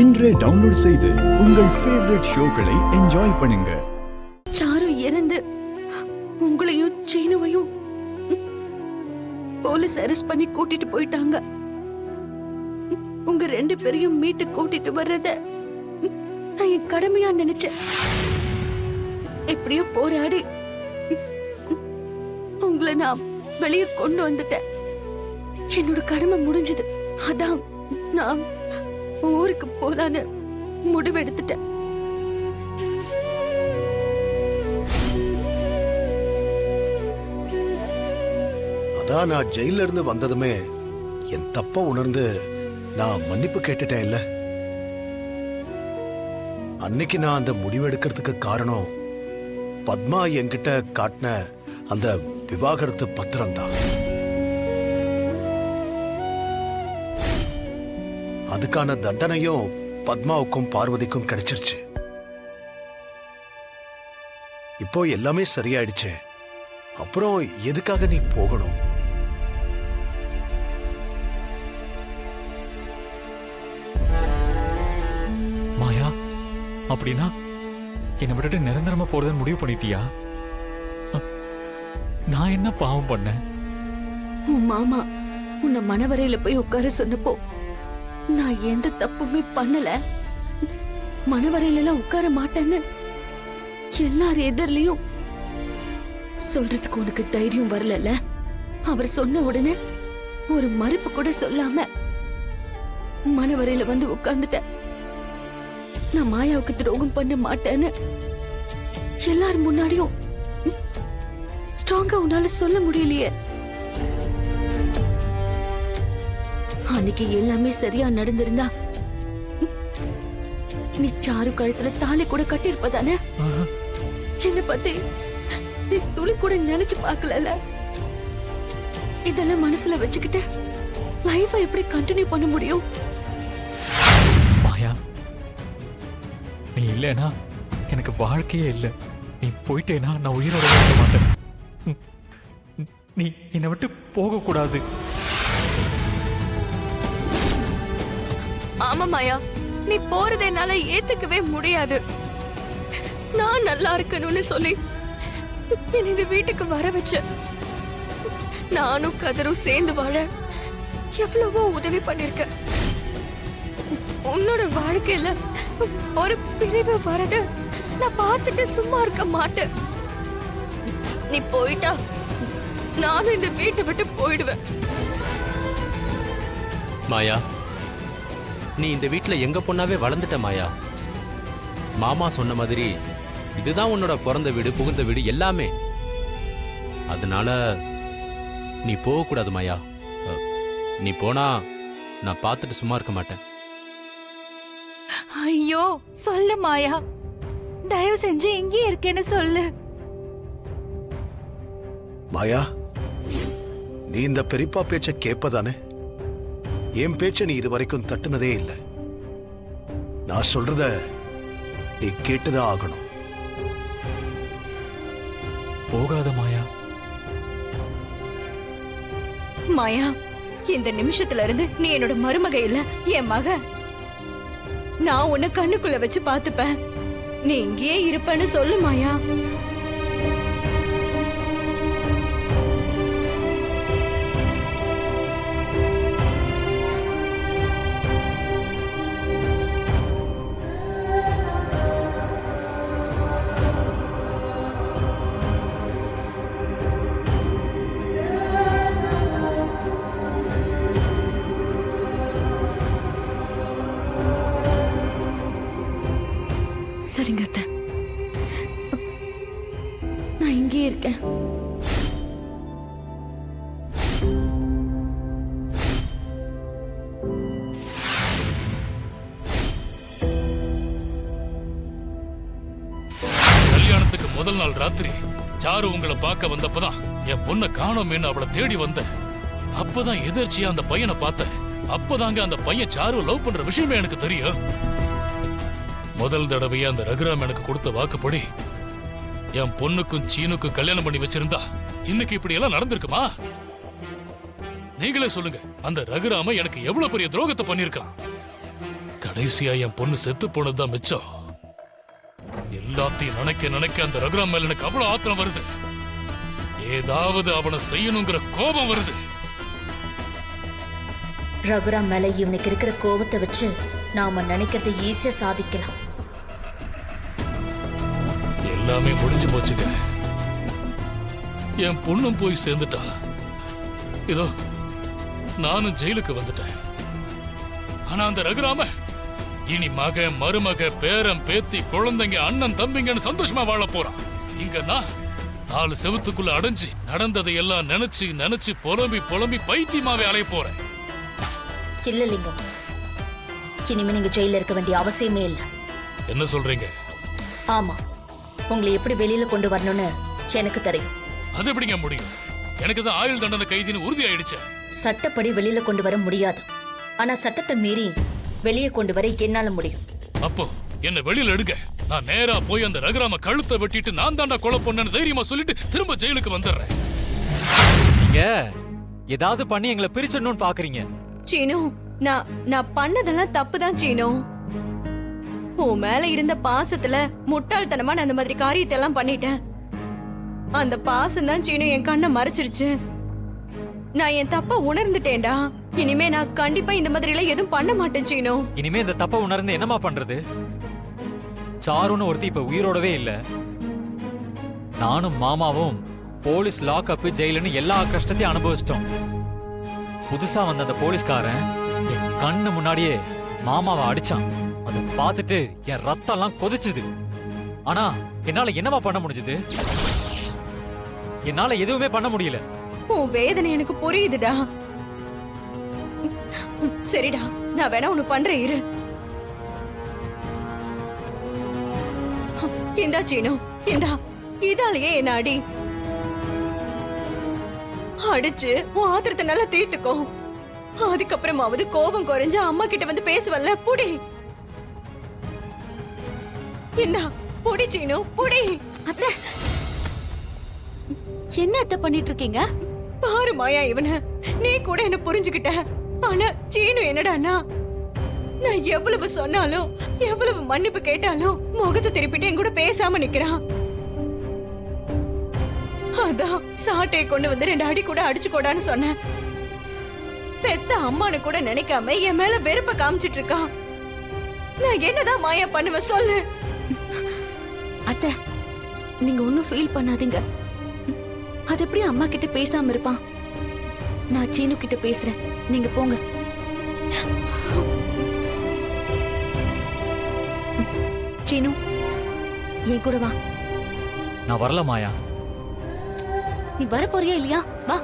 இன்றே டவுன்லோட் செய்து உங்கள் ஃபேவரட் ஷோக்களை என்ஜாய் பண்ணுங்க. சாரு இறந்து உங்களையும் சீனுவையும் போலீஸ் அரெஸ்ட் பண்ணி கூட்டிட்டு போயிட்டாங்க. உங்க 2 பேரையும் மீட்டு கூட்டிட்டு வர்றத நான் என் கடமையா நினைச்சேன். எப்படியோ போராடி உங்களை நான் வெளியே கொண்டு வந்துட்டேன். என்னோட கடமை முடிஞ்சது. அதான் நான் ஊருக்கு போலான்னு முடிவெடுத்துட்டேன். அதான் நான் ஜெயில இருந்து வந்ததுமே என் தப்ப உணர்ந்து நான் மன்னிப்பு கேட்டுட்டேன் இல்ல. அன்னைக்கு நான் அந்த முடிவு எடுக்கிறதுக்கு காரணம் பத்மா என்கிட்ட காட்டின அந்த விவாகரத்து பத்திரம் தான். அதுக்கான தண்டனையும் பத்மாவுக்கும் பார்வதிக்கும் கிடைச்சிருச்சு. இப்போ எல்லாமே சரியாயிடுச்சு. அப்புறம் எதுக்காக நீ போகணும்? மாயா, அப்படின்னா என்னை விட்டுட்டு நிரந்தரமா போறதுன்னு முடிவு பண்ணிட்டியா? நான் என்ன பாவம் பண்ணேன்? உன் மாமா உன்னை மணவரையில போய் உட்கார சொன்னப்போ நான் எந்த தப்புமே பண்ணல, மணவரையில உட்கார மாட்டேன்னு எல்லார் எதிரிலையும் சொல்றதுக்கு உனக்கு தைரியம் வரல. அவர் சொன்ன உடனே ஒரு மறுப்பு கூட சொல்லாம மணவரையில வந்து உட்கார்ந்துட்டேன். நான் மாயாவுக்கு துரோகம் பண்ண மாட்டேன்னு எல்லார் முன்னாடியும் ஸ்ட்ராங்கா உன்னால சொல்ல முடியலையே. அன்னைக்கு எல்லாமே சரியா நடந்திருந்தா நீ சாரு கழுத்துல தாலி கூட கட்டிருப்பதானே? என்ன பத்தி நீ துளி கூட நினைச்சு பார்க்கல. இதெல்லாம் மனசுல வச்சுக்கிட்டு லைஃபை எப்படி கண்டினியூ பண்ண முடியும்? மாயா, நீ இல்லைனா எனக்கு வாழ்க்கையே இல்லை. நீ போயிட்டேனா நான் உயிரோட இருக்க மாட்டேன். நீ என்னை விட்டு போக கூடாது. ஆமா மாயா, நீ போறதை என்னால ஏத்துக்கவே முடியாது. நான் நல்லா இருக்கணும்னு சொல்லி என்னை இந்த வீட்டுக்கு வர வச்ச. நானும் கதரும் சேர்ந்து வாழ எவ்வளவோ உதவி பண்ணிருக்க. உன்னோட வாழ்க்கையில ஒரு பிரிவு வரது நான் பார்த்துட்டு சும்மா இருக்க மாட்டேன். நீ போயிட்டா நானும் இந்த வீட்டை விட்டு போயிடுவேன். மாயா, நீ இந்த வீட்டுல எங்க பொண்ணாவே வளர்ந்துட்ட மாயா. மாமா சொன்ன மாதிரி இதுதான் உன்னோட பிறந்த வீடு, புகுந்த வீடு எல்லாமே. அதனால நீ போக கூடாது மாயா. நீ போனா நான் பார்த்துட்டு சும்மா இருக்க மாட்டேன். ஐயோ சொல்லு மாயா, தயவு செஞ்சு இங்கே இருக்கேன்னு சொல்லு. மாயா, நீ இந்த பெரியப்பா பேச்ச கேட்பதானே? என் பேச்ச நீ இது வரைக்கும் தட்டுனதே இல்லை. நான் சொல்றத நீ கேட்டுதான் ஆகணும். போகாத மாயா. மாயா, இந்த நிமிஷத்துல இருந்து நீ என்னோட மருமக இல்ல, என் மக. நான் உன்னை கண்ணுக்குள்ள வச்சு பாத்துப்பேன். நீ இங்கேயே இருப்பேன்னு சொல்லு மாயா. சரிங்க அத்தை, நான் இங்கே இருக்கேன். கல்யாணத்துக்கு முதல் நாள் ராத்திரி சாரு உங்களை பார்க்க வந்தப்பதான் என் பொண்ணை காணோமேன்னு அவளை தேடி வந்தேன். அப்பதான் எதிர்ச்சியா அந்த பையனை பார்த்தேன். அப்பதாங்க அந்த பையன் சாரு லவ் பண்ற விஷயமே எனக்கு தெரியும். முதல் தடவையா அந்த ரகுராம் எனக்கு கொடுத்த வாக்குப்படி என் பொண்ணுக்கும் சீனுக்கும் கல்யாணம் பண்ணி வச்சிருந்தா இன்னைக்கு இப்படி எல்லாம் நடந்திருக்குமா? நீங்களே சொல்லுங்க. அந்த ரகுராம எனக்கு எவ்வளவு பெரிய துரோகத்தை பண்ணிருக்கான். கடைசியா என் பொண்ணு செத்து போனதுதான் மிச்சம். எல்லாத்தையும் நினைக்க நினைக்க அந்த ரகுராம் மேல எனக்கு அவ்வளவு ஆத்திரம் வருது. ஏதாவது அவனை செய்யணுங்கிற கோபம் வருது. ரகுராம் மேல இவனுக்கு இருக்கிற கோபத்தை வச்சு நாம நினைக்கிறத ஈஸியா சாதிக்கலாம். எல்லாமே முடிஞ்சு போச்சுங்க. என் பொண்ணும் போய் சேர்ந்துட்டா. இதோ நானும் ஜெயிலுக்கு வந்துட்டேன். ஆனா அந்த ரகுராம இனி மக மருமக பேரம் பேத்தி குழந்தைங்க அண்ணன் தம்பிங்கன்னு சந்தோஷமா வாழ போறான். இங்க நான் 4 செவுத்துக்குள்ள அடைஞ்சு நடந்ததை எல்லாம் நினைச்சு நினைச்சு புலம்பி புலம்பி பைத்தியமாவே அலைய போறேன். இல்ல லிங்கம், இனிமே நீங்க ஜெயில இருக்க வேண்டிய அவசியமே இல்ல. என்ன சொல்றீங்க? ஆமா, உங்களை எப்படி வெளியில கொண்டு வரணும்னு எனக்கு தெரியும். அது எப்படிங்க முடியும்? எனக்கு தான் ஆயுள் தண்டனை கைதின்னு உறுதி ஆயிடுச்சு. சட்டப்படி வெளியில கொண்டு வர முடியாது, ஆனா சட்டத்தை மீறி வெளியே கொண்டு வர என்னால முடியும். அப்போ என்ன வெளியில எடுங்க. நான் நேரா போய் அந்த ரகுராம கழுத்தை வெட்டிட்டு நான் தாண்டா கொலை பண்ணேன்னு தைரியமா சொல்லிட்டு திரும்ப ஜெயிலுக்கு வந்துடுறேன். நீங்க ஏதாவது பண்ணி எங்களை பிரிச்சிடணும்னு பாக்குறீங்க. சீனு, நான் பண்ணதெல்லாம் தப்புதான் சீனு. உன் மேல இருந்த பாசத்துல முட்டாள்தனமா நான் அந்த மாதிரி காரியத்தை எல்லாம் பண்ணிட்டேன். அந்த பாசம் தான் சீனு என் கண்ணை மறைச்சிருச்சு. நான் என் தப்ப உணர்ந்துட்டேன்டா. இனிமே நான் கண்டிப்பா இந்த மாதிரி எல்லாம் எதுவும் பண்ண மாட்டேன் சீனு. இனிமே இந்த தப்ப உணர்ந்து என்னமா பண்றது? சாருன்னு ஒருத்தி இப்ப உயிரோடவே இல்ல. நானும் மாமாவும் போலீஸ் லாக்அப் ஜெயிலுன்னு எல்லா கஷ்டத்தையும் அனுபவிச்சிட்டோம். புதுசா வந்த அந்த போலீஸ்காரன் என் கண்ணு முன்னாடியே மாமாவை அடிச்சான். அதை பார்த்துட்டு என் ரத்தம் எல்லாம் கொதிச்சுது. ஆனா என்னால என்னமா பண்ண முடிஞ்சது? என்னால எதுவுமே பண்ண முடியல. உன் வேதனை எனக்கு புரியுதுடா. சரிடா, நான் வேணா ஒண்ணு பண்றேன் இரு. இந்தா சீனு, இந்தா இதாலேயே என்ன அடி. அடிச்சு உன் ஆத்திரத்தை நல்லா தீர்த்துக்கோ. அதுக்கப்புறமாவது கோபம் குறைஞ்சு அம்மா கிட்ட வந்து பேசுவல்ல. புடி, இந்தா புடி சீனு, புடி. அத்தை, என்ன அத்தை பண்ணிட்டு இருக்கீங்க? பாரு மாயா, இவன நீ கூட என்ன புரிஞ்சுக்கிட்ட. ஆனா சீனு என்னடான்னா, நான் எவ்வளவு சொன்னாலும் எவ்வளவு மன்னிப்பு கேட்டாலும் முகத்தை திருப்பிட்டு என் கூட பேசாம நிக்கிறான். அதான் சாட்டையை கொண்டு வந்து 2 அடி கூட அடிச்சு கூடான்னு சொன்னேன். பெத்த அம்மானு கூட நினைக்காம என் மேல வெறுப்ப காமிச்சிட்டு இருக்கான். நான் என்னதான் மாயா பண்ணுவேன் சொல்லு. அத்தை, நீங்க ஒன்னும் ஃபீல் பண்ணாதீங்க. அது எப்படி அம்மா கிட்ட பேசாம இருப்பான்? நான் சீனு கிட்ட பேசுறேன், நீங்க போங்க. சீனு, என் கூட வா. நான் வரல மாயா. நீ வர போறியா இல்லையா? வா.